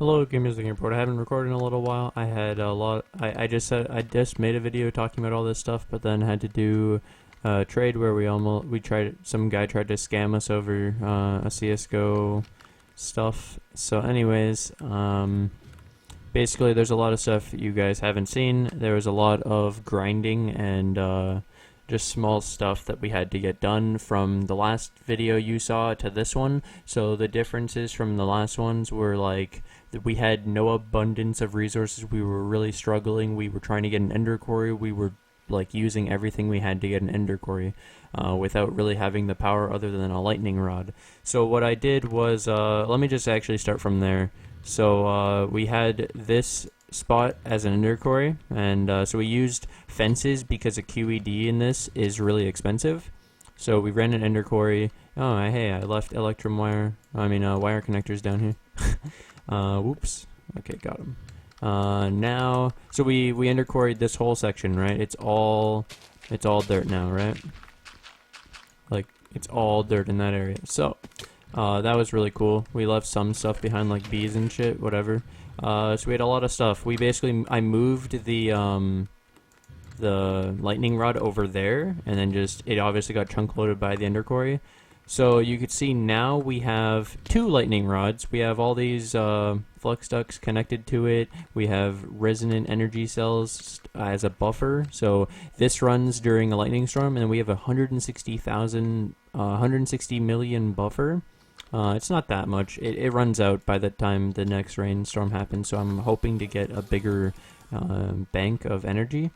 Hello, Game Music Report. I haven't recorded in a little while. I had a lot. I just made a video talking about all this stuff, but then had to do a trade where some guy tried to scam us over a CS:GO stuff. So, anyways, basically, there's a lot of stuff you guys haven't seen. There was a lot of grinding and just small stuff that we had to get done from the last video you saw to this one. So the differences from the last ones were like we had no abundance of resources. We were really struggling. We were trying to get an ender quarry. We were like using everything we had to get an ender quarry without really having the power other than a lightning rod. So what I did was, let me just actually start from there. So we had this spot as an ender quarry, and so we used fences because a QED in this is really expensive. So we ran an ender quarry. Oh, hey, I left wire connectors down here. Whoops. Okay, got them. Now, so we ender quarried this whole section, right? It's all dirt now, right? Like, it's all dirt in that area. So, that was really cool. We left some stuff behind, like bees and shit, whatever. So we had a lot of stuff. I moved the lightning rod over there, and then it obviously got chunk loaded by the ender quarry. So you could see now we have two lightning rods. We have all these flux ducts connected to it. We have resonant energy cells as a buffer. So this runs during a lightning storm, and we have 160 million buffer. It's not that much. It runs out by the time the next rainstorm happens, so I'm hoping to get a bigger bank of energy.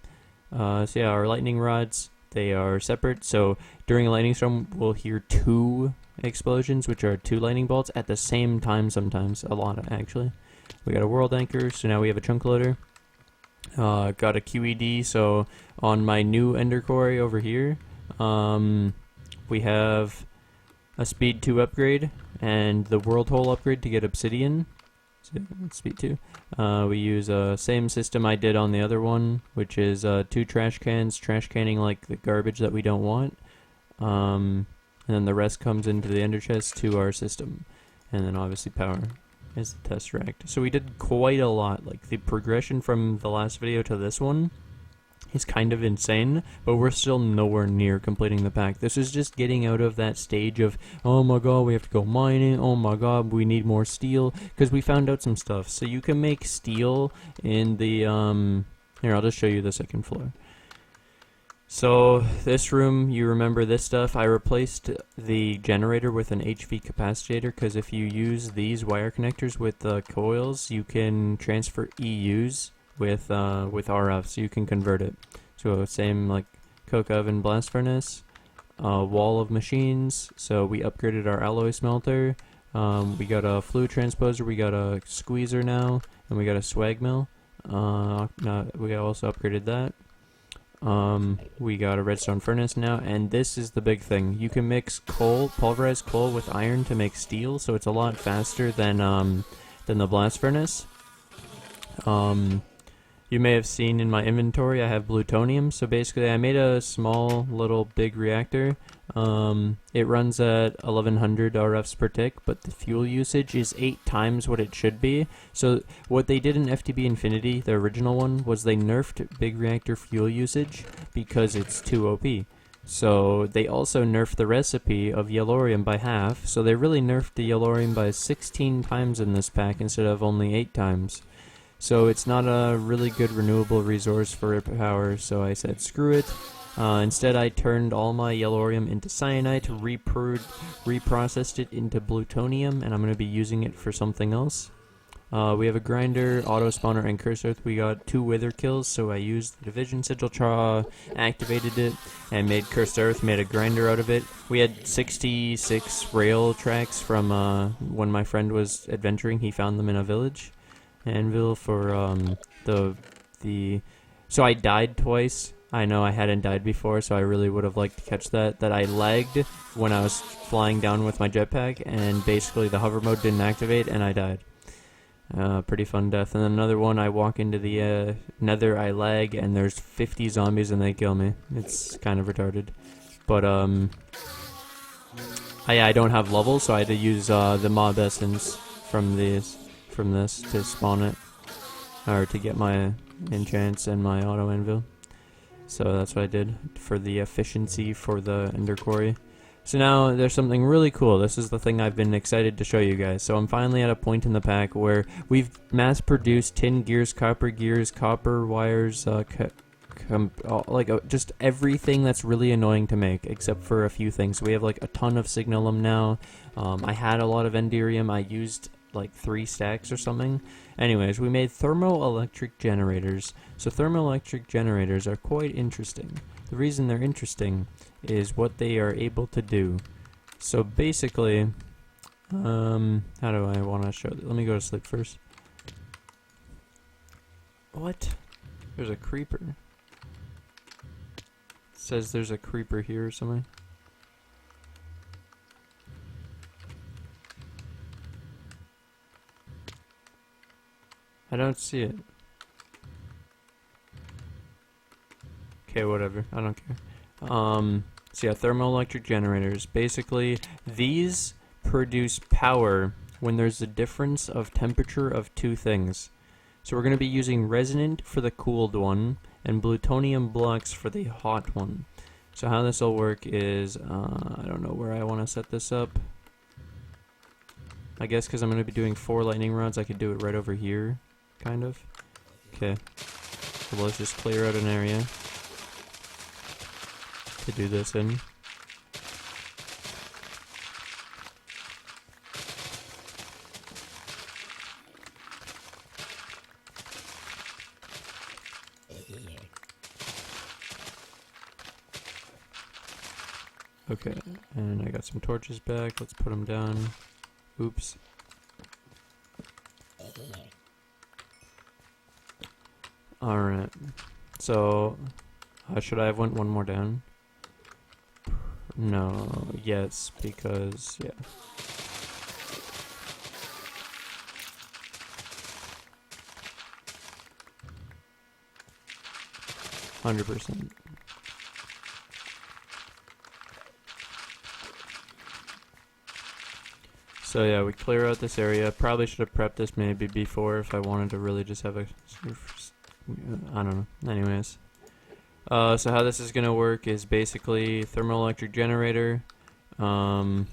So yeah, our lightning rods, they are separate, so during a lightning storm we'll hear two explosions, which are two lightning bolts at the same time sometimes, a lot actually. We got a world anchor, so now we have a chunk loader. Got a QED, so on my new ender quarry over here, we have a speed 2 upgrade and the world hole upgrade to get obsidian. So speed 2. We use the same system I did on the other one, which is 2 trash cans, trash canning like the garbage that we don't want. And then the rest comes into the ender chest to our system. And then obviously power is the tesseract. So we did quite a lot. Like the progression from the last video to this one is kind of insane, but we're still nowhere near completing the pack. This is just getting out of that stage of, oh my god, we have to go mining, oh my god, we need more steel, because we found out some stuff. So you can make steel in the, here, I'll just show you the second floor. So this room, you remember this stuff, I replaced the generator with an HV capacitor, because if you use these wire connectors with the coils, you can transfer EUs with RF, so you can convert it. So same like coke oven, blast furnace, wall of machines. So we upgraded our alloy smelter. We got a fluid transposer, we got a squeezer now, and we got a swag mill. We also upgraded that. We got a redstone furnace now, and this is the big thing. You can mix coal, pulverized coal with iron to make steel, so it's a lot faster than the blast furnace. You may have seen in my inventory I have plutonium, so basically I made a small little big reactor. It runs at 1100 RFs per tick, but the fuel usage is 8 times what it should be. So what they did in FTB Infinity, the original one, was they nerfed big reactor fuel usage because it's too OP. So they also nerfed the recipe of yellorium by half, so they really nerfed the yellorium by 16 times in this pack instead of only 8 times. So it's not a really good renewable resource for power, so I said screw it. Instead I turned all my yellorium into cyanite, reprocessed it into plutonium, and I'm going to be using it for something else. We have a grinder, auto spawner, and cursed earth. We got 2 wither kills, so I used the division sigil, activated it, and made cursed earth, made a grinder out of it. We had 66 rail tracks from when my friend was adventuring. He found them in a village. Anvil for so I died twice. I know I hadn't died before, so I really would have liked to catch that I lagged when I was flying down with my jetpack, and basically the hover mode didn't activate and I died. Pretty fun death. And then another one, I walk into the nether, I lag, and there's 50 zombies and they kill me. It's kind of retarded. But I don't have levels, so I had to use the mob essence from from this to spawn it, or to get my enchants and my auto anvil. So that's what I did for the efficiency for the ender quarry. So now there's something really cool. This is the thing I've been excited to show you guys. So I'm finally at a point in the pack where we've mass produced tin gears, copper wires, just everything that's really annoying to make, except for a few things. So we have like a ton of signalum now. I had a lot of enderium. I used like 3 stacks or something. Anyways, we made thermoelectric generators. So thermoelectric generators are quite interesting. The reason they're interesting is what they are able to do. So basically, how do I want to show that? Let me go to sleep first. What? There's a creeper. It says there's a creeper here or something. I don't see it. Okay, whatever. I don't care. So yeah, thermoelectric generators. Basically, these produce power when there's a difference of temperature of 2 things. So we're going to be using resonant for the cooled one, and plutonium blocks for the hot one. So how this will work is, I don't know where I want to set this up. I guess because I'm going to be doing 4 lightning rods, I could do it right over here, kind of. Okay, so let's just clear out an area to do this in. Okay, and I got some torches back. Let's put them down. Oops. Alright, so should I have went one more down? No, yes, because, yeah. %. So yeah, we clear out this area. Probably should have prepped this maybe before if I wanted to really just have a, I don't know. Anyways. So how this is going to work is basically thermoelectric generator. I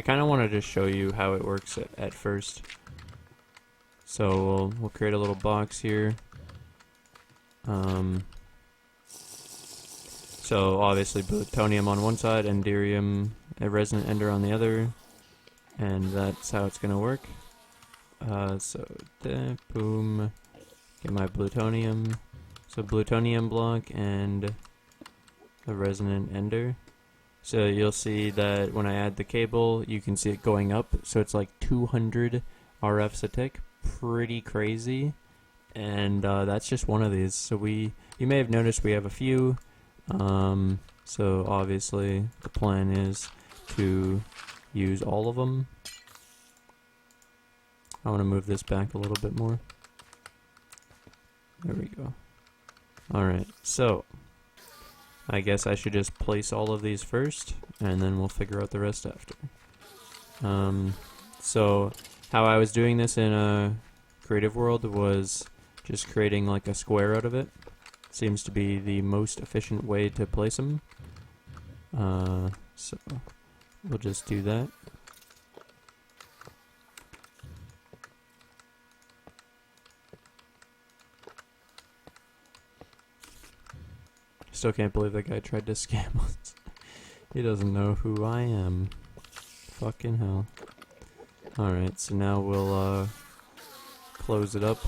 kind of want to just show you how it works at first. So we'll create a little box here. So obviously plutonium on one side, enderium, a resonant ender on the other, and that's how it's going to work. Boom, get my plutonium. So plutonium block and a resonant ender. So you'll see that when I add the cable, you can see it going up. So it's like 200 RFs a tick, pretty crazy. And that's just one of these. So you may have noticed we have a few. So obviously the plan is to use all of them. I want to move this back a little bit more. There we go. Alright, so I guess I should just place all of these first, and then we'll figure out the rest after. So how I was doing this in a creative world was just creating like a square out of it. Seems to be the most efficient way to place them. So we'll just do that. Still can't believe that guy tried to scam us. He doesn't know who I am. Fucking hell. Alright, so now we'll close it up.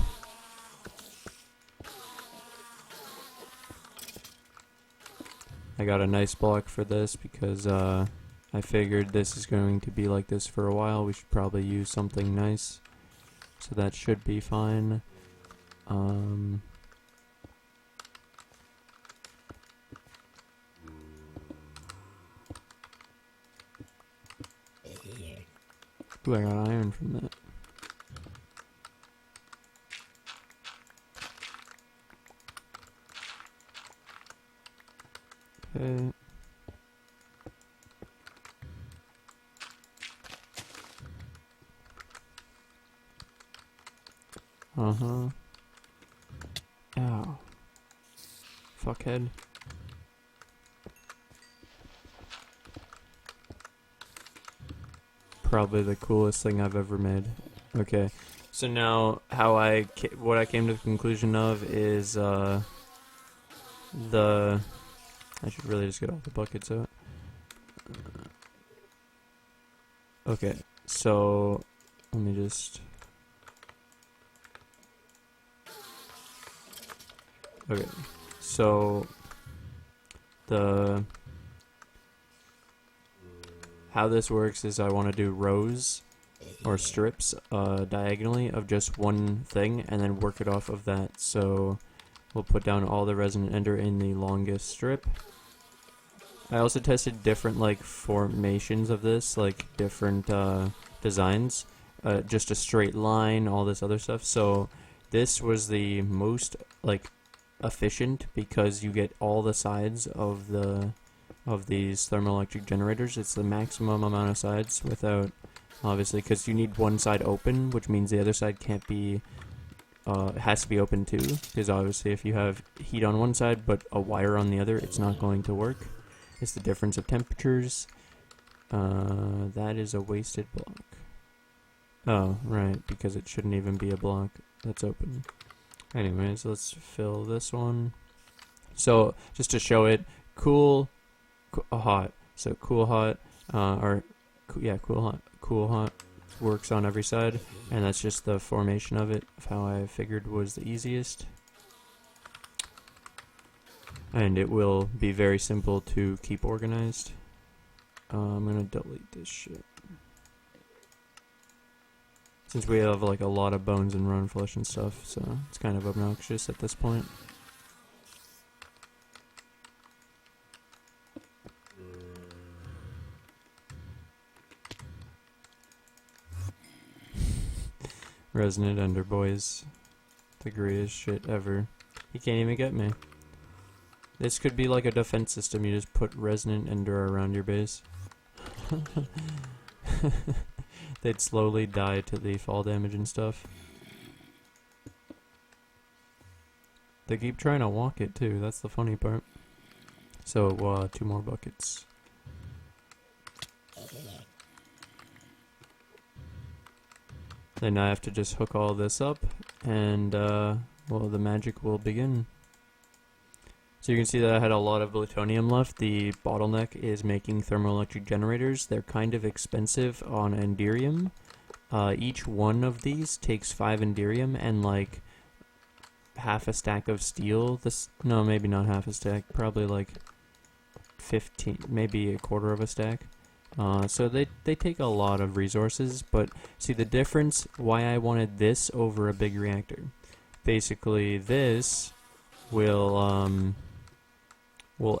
I got a nice block for this because I figured this is going to be like this for a while. We should probably use something nice. So that should be fine. Ooh, I got iron from that. Okay. Uh-huh. Ow. Fuckhead. Probably the coolest thing I've ever made. Okay. So now, what I came to the conclusion of is, I should really just get all the buckets out. Okay, so, let me just... Okay, so, how this works is I want to do rows or strips diagonally of just one thing and then work it off of that. So we'll put down all the resonant ender in the longest strip. I also tested different like formations of this, like different designs, just a straight line, all this other stuff. So this was the most like efficient because you get all the sides of these thermoelectric generators. It's the maximum amount of sides without, obviously, because you need one side open, which means the other side can't be, it has to be open too, because obviously if you have heat on one side but a wire on the other, it's not going to work. It's the difference of temperatures. That is a wasted block. Oh, right, because it shouldn't even be a block that's open. Anyways, let's fill this one. So, just to show it, cool, hot. So cool, hot, cool, hot works on every side, and that's just the formation of it, of how I figured was the easiest. And it will be very simple to keep organized. I'm gonna delete this shit. Since we have like a lot of bones and run flesh and stuff, so it's kind of obnoxious at this point. Resonant Ender boys. The greatest shit ever. He can't even get me. This could be like a defense system. You just put Resonant Ender around your base. They'd slowly die to the fall damage and stuff. They keep trying to walk it too. That's the funny part. So, 2 more buckets. Then I have to just hook all this up, and, well, the magic will begin. So you can see that I had a lot of plutonium left. The bottleneck is making thermoelectric generators. They're kind of expensive on Enderium. Each one of these takes 5 Enderium and like half a stack of steel. No, maybe not half a stack. Probably like 15, maybe a quarter of a stack. So they take a lot of resources, but see the difference, why I wanted this over a big reactor. Basically this will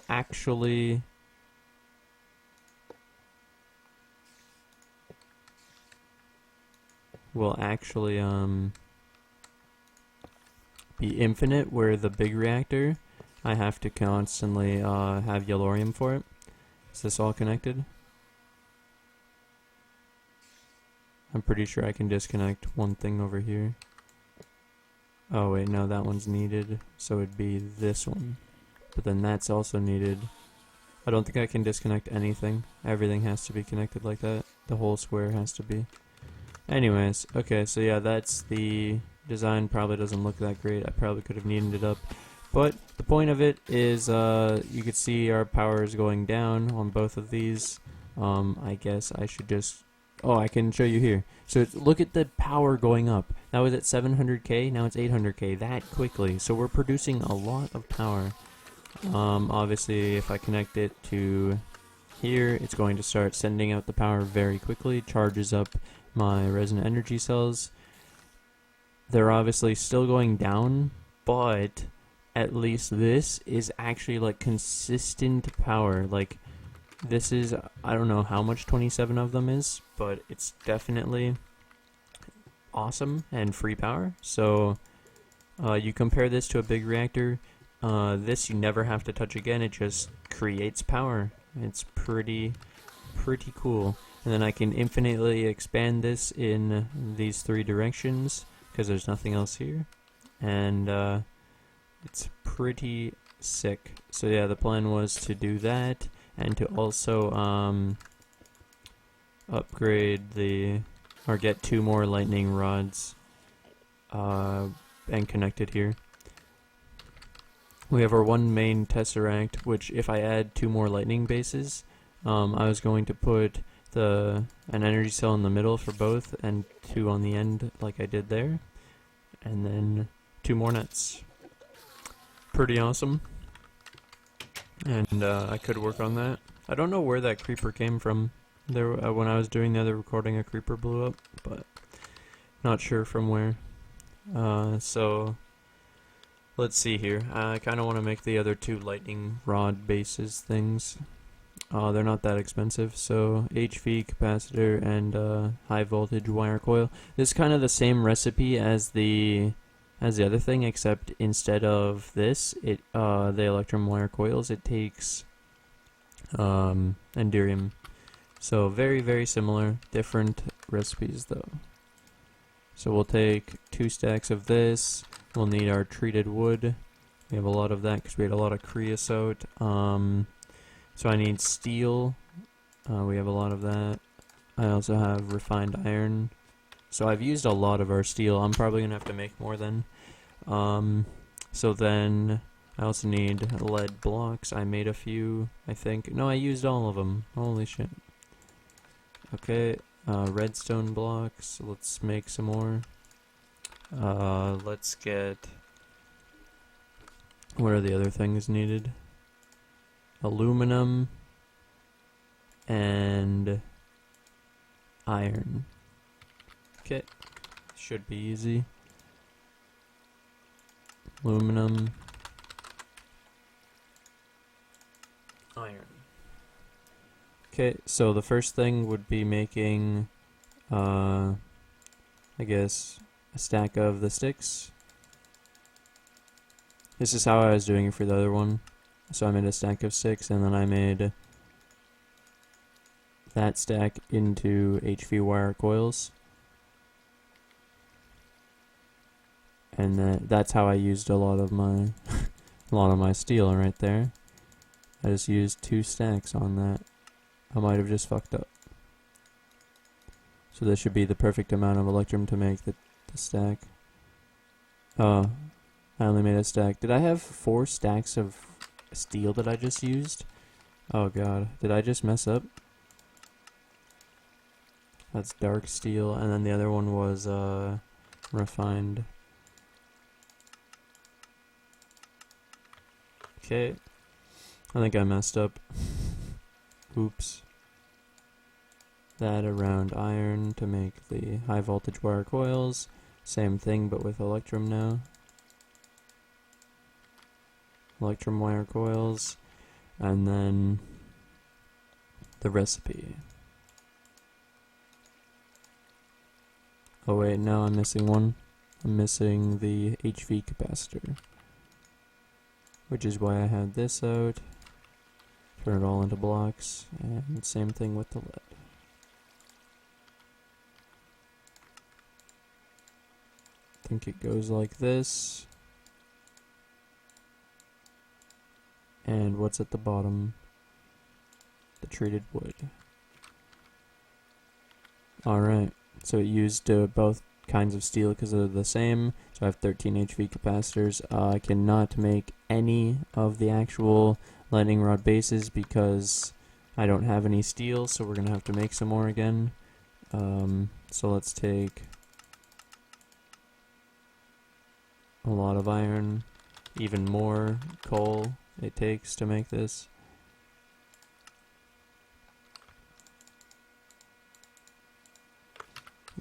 actually be infinite, where the big reactor I have to constantly have yellorium for it. Is this all connected? I'm pretty sure I can disconnect one thing over here. Oh wait, no, that one's needed, so it'd be this one. But then that's also needed. I don't think I can disconnect anything. Everything has to be connected like that. The whole square has to be. Anyways, okay, so yeah, that's the design. Probably doesn't look that great. I probably could have neatened it up. But the point of it is, you can see our power is going down on both of these. I guess I should just... Oh, I can show you here. So look at the power going up. That was at 700k, now it's 800k, that quickly. So we're producing a lot of power. Obviously, if I connect it to here, it's going to start sending out the power very quickly, charges up my resonant energy cells. They're obviously still going down, but at least this is actually like consistent power. Like, this is, I don't know how much 27 of them is, but it's definitely awesome and free power. So you compare this to a big reactor, this you never have to touch again. It just creates power. It's pretty cool. And then I can infinitely expand this in these 3 directions, because there's nothing else here, and it's pretty sick. So yeah, the plan was to do that, and to also upgrade or get 2 more lightning rods and connect it here. We have our one main tesseract, which if I add 2 more lightning bases, I was going to put an energy cell in the middle for both, and 2 on the end like I did there, and then 2 more nets. Pretty awesome. And I could work on that. I don't know where that creeper came from. There, when I was doing the other recording, a creeper blew up, but not sure from where. So let's see here. I kind of want to make the other 2 lightning rod bases things. They're not that expensive, so HV capacitor and high voltage wire coil. This is kind of the same recipe as the other thing, except instead of this, the electrum wire coils, it takes enderium. So very, very similar, different recipes though. So we'll take 2 stacks of this. We'll need our treated wood. We have a lot of that because we had a lot of creosote. So I need steel. We have a lot of that. I also have refined iron. So I've used a lot of our steel. I'm probably going to have to make more then. So then I also need lead blocks. I made a few, I think. No, I used all of them. Holy shit. Okay, redstone blocks. Let's make some more. Let's get... What are the other things needed? Aluminum and iron. Okay, should be easy. Aluminum, iron. Okay, so the first thing would be making, I guess, a stack of the sticks. This is how I was doing it for the other one. So I made a stack of 6, and then I made that stack into HV wire coils. And that's how I used a lot of my steel right there. I just used 2 stacks on that. I might have just fucked up. So this should be the perfect amount of electrum to make the stack. Oh, I only made a stack. Did I have 4 stacks of steel that I just used? Oh god, did I just mess up? That's dark steel, and then the other one was refined. Okay, I think I messed up. Oops. That around iron to make the high voltage wire coils. Same thing but with electrum now. Electrum wire coils, and then the recipe. Oh wait, no, I'm missing one. I'm missing the HV capacitor, which is why I had this out. Turn it all into blocks, and same thing with the lead. I think it goes like this. And what's at the bottom? The treated wood. Alright, so it used both kinds of steel because they're the same. So I have 13 HV capacitors. I cannot make any of the actual lightning rod bases because I don't have any steel, so we're going to have to make some more again. So let's take a lot of iron, even more coal it takes to make this.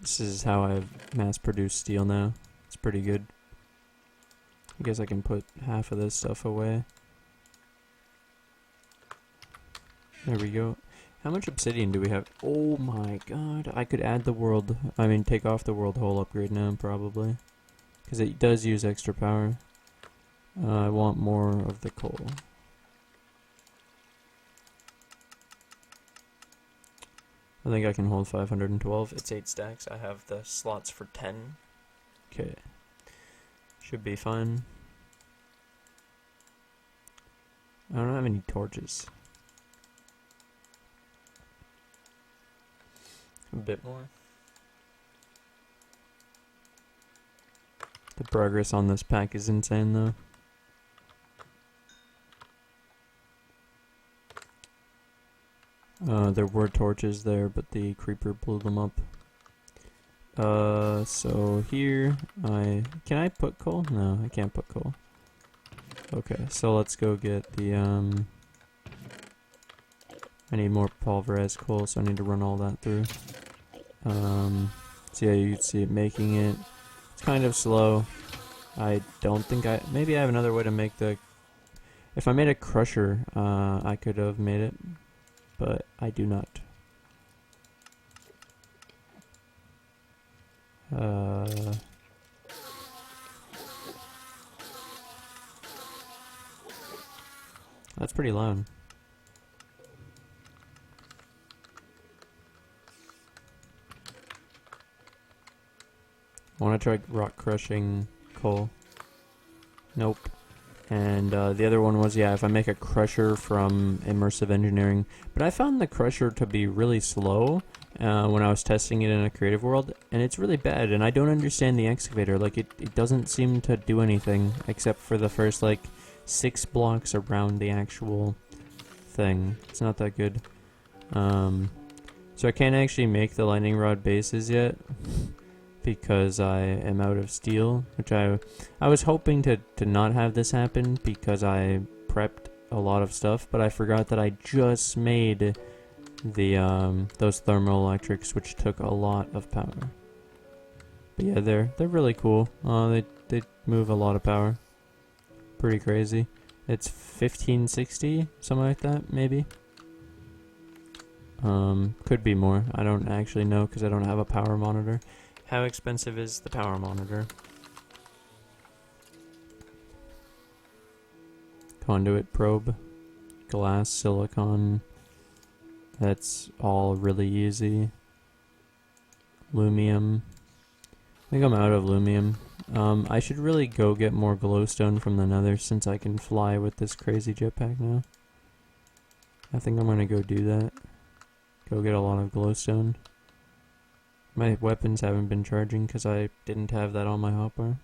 This is how I mass produce steel now. It's pretty good. I guess I can put half of this stuff away. There we go. How much obsidian do we have? Oh my god. I could add the take off the world hole upgrade now, probably. Because it does use extra power. I want more of the coal. I think I can hold 512. It's 8 stacks. I have the slots for 10. Okay. Should be fine. I don't have any torches. A bit more. The progress on this pack is insane though. There were torches there, but the creeper blew them up. So here, can I put coal? No, I can't put coal. Okay, so let's go get the, I need more pulverized coal, so I need to run all that through. So yeah, you can see it making it. It's kind of slow. I don't think maybe I have another way to make if I made a crusher, I could have made it, but I do not. That's pretty loud. I want to try rock crushing coal. Nope. And the other one was, yeah, if I make a crusher from immersive engineering. But I found the crusher to be really slow when I was testing it in a creative world, and it's really bad, and I don't understand the excavator. Like, it doesn't seem to do anything except for the first, like, 6 blocks around the actual thing. It's not that good. So I can't actually make the lightning rod bases yet because I am out of steel, which I was hoping to not have this happen because I prepped a lot of stuff, but I forgot that I just made the those thermoelectrics, which took a lot of power. But yeah, they're really cool. They move a lot of power. Pretty crazy. It's 1560, something like that, maybe. Could be more. I don't actually know because I don't have a power monitor. How expensive is the power monitor? Conduit probe, glass, silicon. That's all really easy. Lumium. I think I'm out of lumium. I should really go get more glowstone from the nether since I can fly with this crazy jetpack now. I think I'm gonna go do that. Go get a lot of glowstone. My weapons haven't been charging because I didn't have that on my hotbar.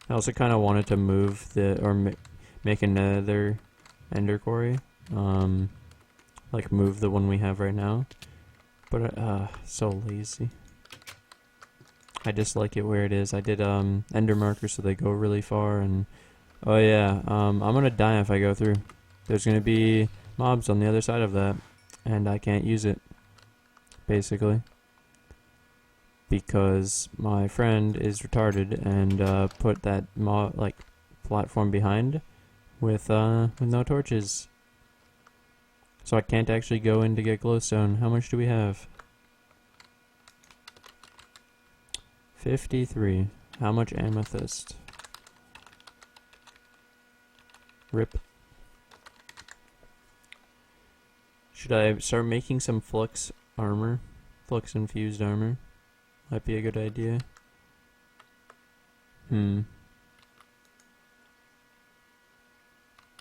I also kind of wanted to move make another ender quarry. Like move the one we have right now. But so lazy. I just like it where it is. I did ender markers so they go really far, and oh yeah, I'm gonna die if I go through. There's gonna be mobs on the other side of that, and I can't use it, basically, because my friend is retarded and put that platform behind with no torches. So I can't actually go in to get glowstone. How much do we have? 53. How much amethyst? Rip. Should I start making some flux armor? Flux infused armor? Might be a good idea.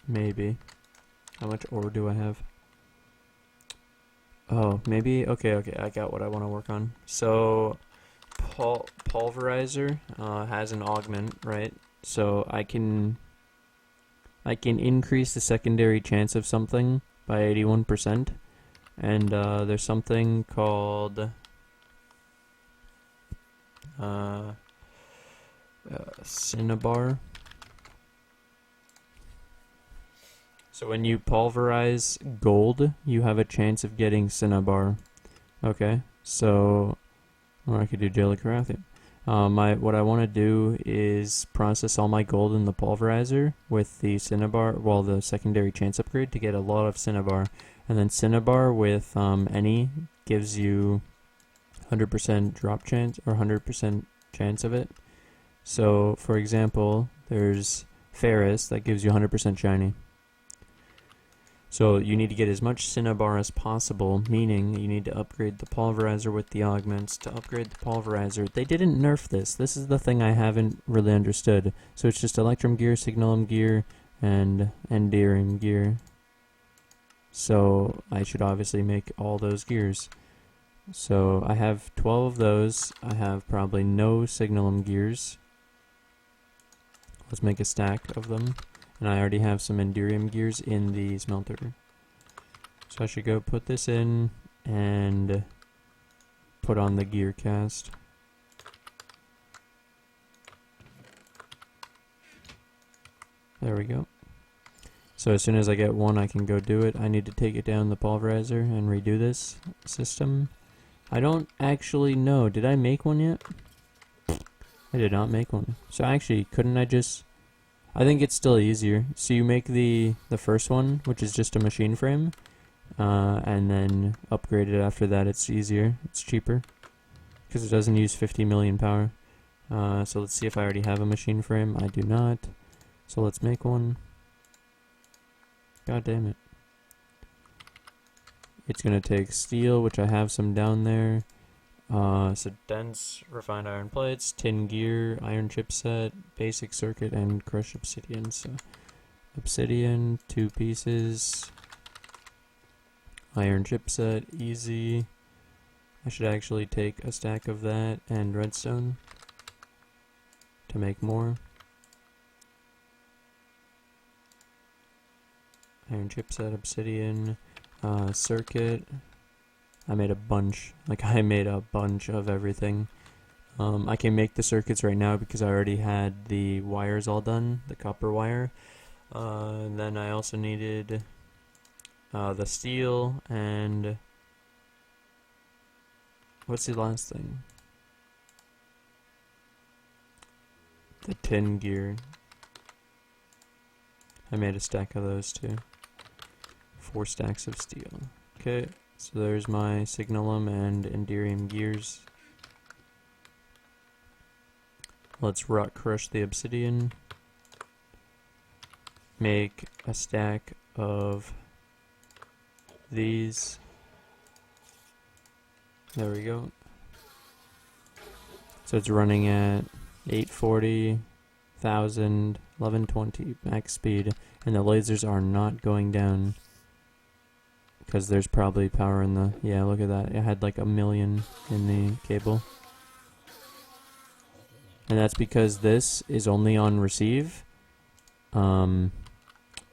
Maybe. How much ore do I have? Oh, maybe? Okay, I got what I want to work on. So, Pulverizer has an augment, right? So I can increase the secondary chance of something by 81%. And there's something called Cinnabar. So when you pulverize gold, you have a chance of getting Cinnabar. Okay, so, or I could do daily crafting. What I want to do is process all my gold in the pulverizer with the Cinnabar, well, the secondary chance upgrade to get a lot of Cinnabar. And then Cinnabar with any gives you 100% drop chance, or 100% chance of it. So, for example, there's Ferrous that gives you 100% shiny. So you need to get as much cinnabar as possible, meaning you need to upgrade the Pulverizer with the augments. To upgrade the Pulverizer, they didn't nerf this. This is the thing I haven't really understood. So it's just Electrum gear, Signalum gear, and Enderium gear. So I should obviously make all those gears. So I have 12 of those. I have probably no Signalum gears. Let's make a stack of them. And I already have some Enderium gears in the smelter. So I should go put this in and put on the gear cast. There we go. So as soon as I get one, I can go do it. I need to take it down the Pulverizer and redo this system. I don't actually know. Did I make one yet? I did not make one. So actually, couldn't I just... I think it's still easier. So you make the first one, which is just a machine frame, and then upgrade it after that. It's easier. It's cheaper because it doesn't use 50 million power. So let's see if I already have a machine frame. I do not. So let's make one. God damn it. It's gonna take steel, which I have some down there. So dense refined iron plates, tin gear, iron chipset, basic circuit, and crushed obsidian. So obsidian, 2 pieces, iron chipset, easy. I should actually take a stack of that and redstone to make more. Iron chipset, obsidian, circuit. I made a bunch. Like, I made a bunch of everything. I can make the circuits right now because I already had the wires all done, the copper wire. And then I also needed the steel and... what's the last thing? The tin gear. I made a stack of those too. 4 stacks of steel. Okay. So there's my Signalum and Enderium gears. Let's rock crush the obsidian. Make a stack of these. There we go. So it's running at 840, 1000, 1120 max speed, and the lasers are not going down. Because there's probably power in the... yeah, look at that. It had like 1 million in the cable. And that's because this is only on receive. And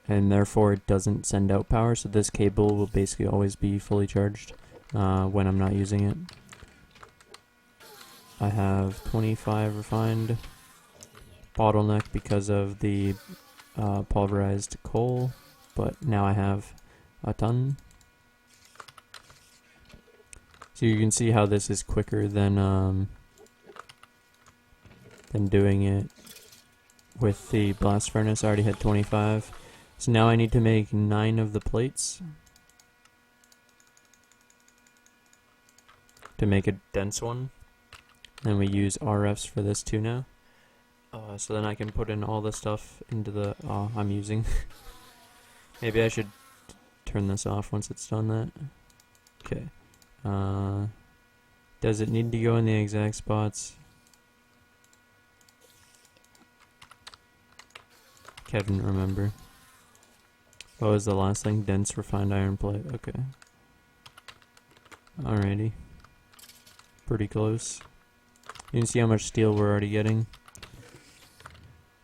therefore it doesn't send out power. So this cable will basically always be fully charged when I'm not using it. I have 25 refined. Bottleneck because of the pulverized coal. But now I have a ton. So you can see how this is quicker than doing it with the blast furnace. I already had 25. So now I need to make 9 of the plates to make a dense one. And we use RFs for this too now. So then I can put in all the stuff into the... I'm using... Maybe I should turn this off once it's done that. Okay. Does it need to go in the exact spots? Can't remember. What was the last thing? Dense refined iron plate. Okay. Alrighty. Pretty close. You can see how much steel we're already getting.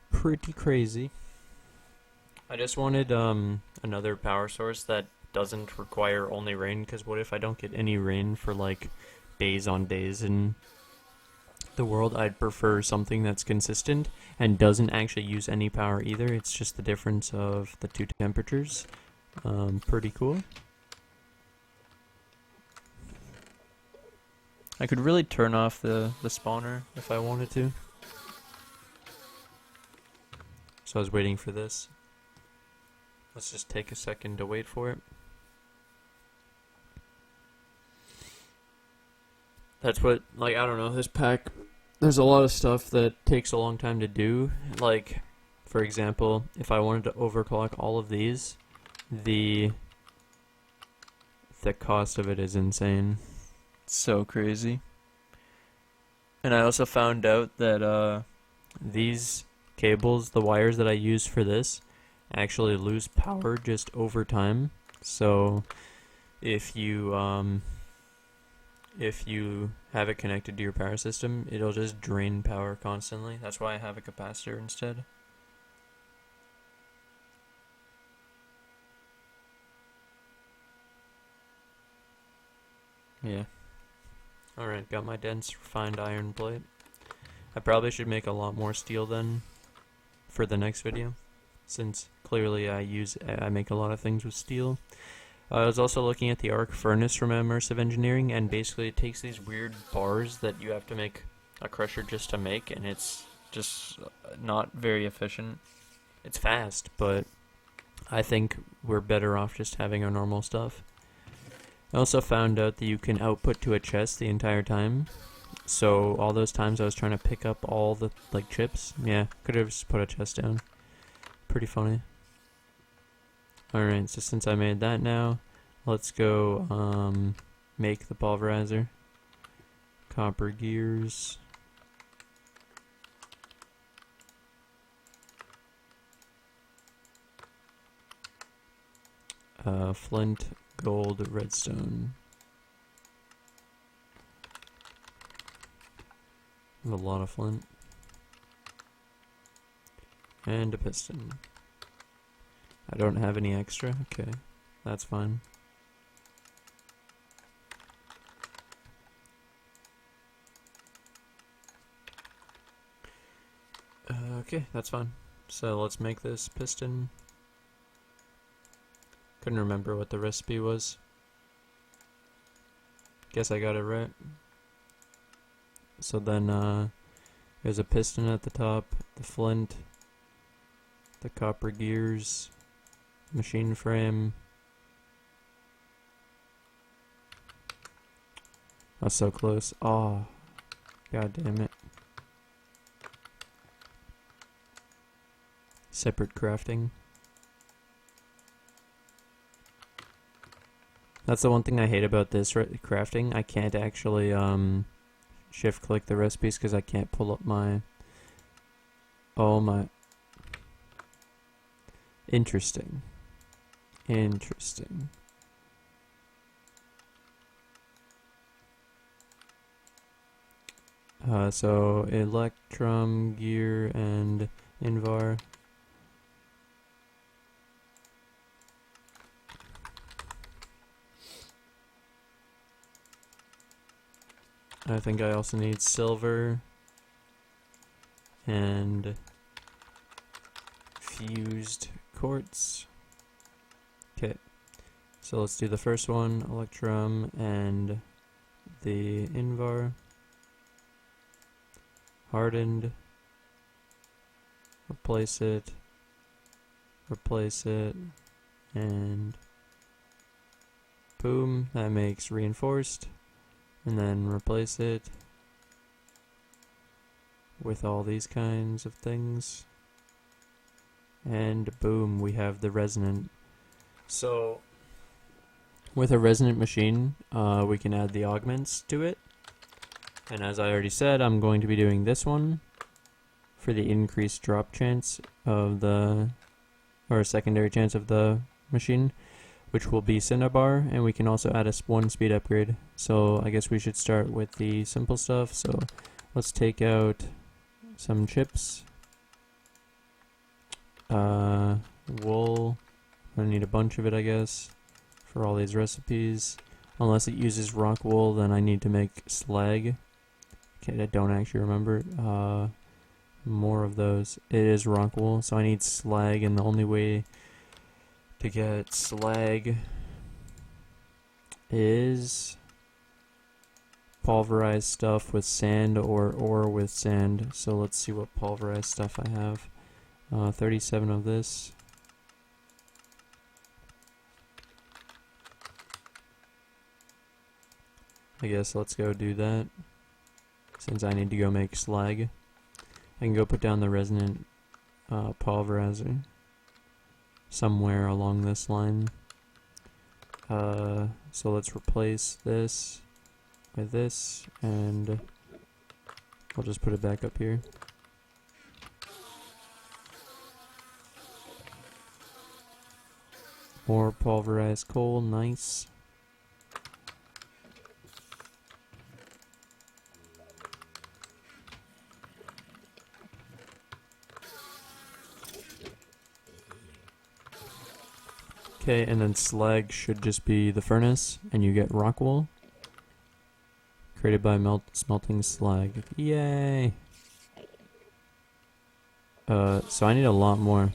Pretty crazy. I just wanted another power source that doesn't require only rain, because what if I don't get any rain for like days on days in the world? I'd prefer something that's consistent and doesn't actually use any power either. It's just the difference of the 2 temperatures. Pretty cool. I could really turn off the spawner if I wanted to. So I was waiting for this. Let's just take a second to wait for it. That's what, like, I don't know, this pack, there's a lot of stuff that takes a long time to do. Like, for example, if I wanted to overclock all of these, the the cost of it is insane. It's so crazy. And I also found out that these cables, the wires that I use for this, actually lose power just over time. So if you have it connected to your power system, it'll just drain power constantly. That's why I have a capacitor instead. Yeah. Alright, got my dense refined iron plate. I probably should make a lot more steel then for the next video, since clearly I make a lot of things with steel. I was also looking at the arc furnace from Immersive Engineering, and basically it takes these weird bars that you have to make a crusher just to make, and it's just not very efficient. It's fast, but I think we're better off just having our normal stuff. I also found out that you can output to a chest the entire time. So all those times I was trying to pick up all the chips, yeah, could have just put a chest down. Pretty funny. Alright, so since I made that now, let's go make the pulverizer. Copper gears. Flint, gold, redstone. A lot of flint. And a piston. I don't have any extra. Okay, that's fine. Okay, that's fine. So let's make this piston. Couldn't remember what the recipe was. Guess I got it right. So then there's a piston at the top, the flint, the copper gears, machine frame. I was so close. Oh, god damn it. Separate crafting. That's the one thing I hate about this crafting. I can't actually shift click the recipes because I can't pull up my... Oh my... Interesting. Interesting. So Electrum, gear, and Invar. I think I also need silver and fused quartz. Okay, so let's do the first one, Electrum and the Invar. Hardened. Replace it, and boom, that makes reinforced. And then replace it with all these kinds of things. And boom, we have the resonant. So, with a resonant machine, we can add the augments to it. And as I already said, I'm going to be doing this one for the increased drop chance of the, or secondary chance of the machine, which will be Cinnabar, and we can also add a 1 speed upgrade. So I guess we should start with the simple stuff. So let's take out some chips. Wool. I need a bunch of it, I guess, for all these recipes. Unless it uses rock wool, then I need to make slag. Okay, I don't actually remember. More of those. It is rock wool, so I need slag, and the only way to get slag is pulverized stuff with sand or ore with sand. So let's see what pulverized stuff I have. 37 of this. I guess let's go do that, since I need to go make slag. I can go put down the resonant pulverizer somewhere along this line. So let's replace this with this, and I'll just put it back up here. More pulverized coal, nice. Okay, and then slag should just be the furnace, and you get rock wool. Created by smelting slag. Yay! So I need a lot more.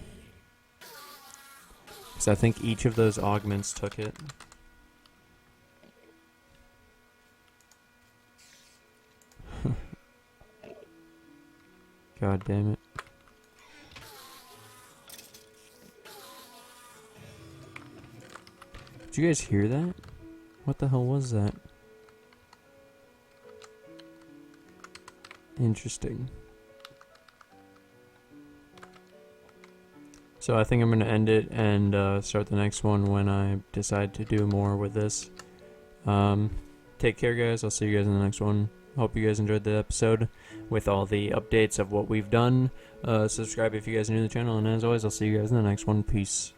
Because I think each of those augments took it. God damn it. Did you guys hear that? What the hell was that? Interesting. So I think I'm going to end it and start the next one when I decide to do more with this. Take care, guys. I'll see you guys in the next one. Hope you guys enjoyed the episode with all the updates of what we've done. Subscribe if you guys are new to the channel, and as always, I'll see you guys in the next one. Peace.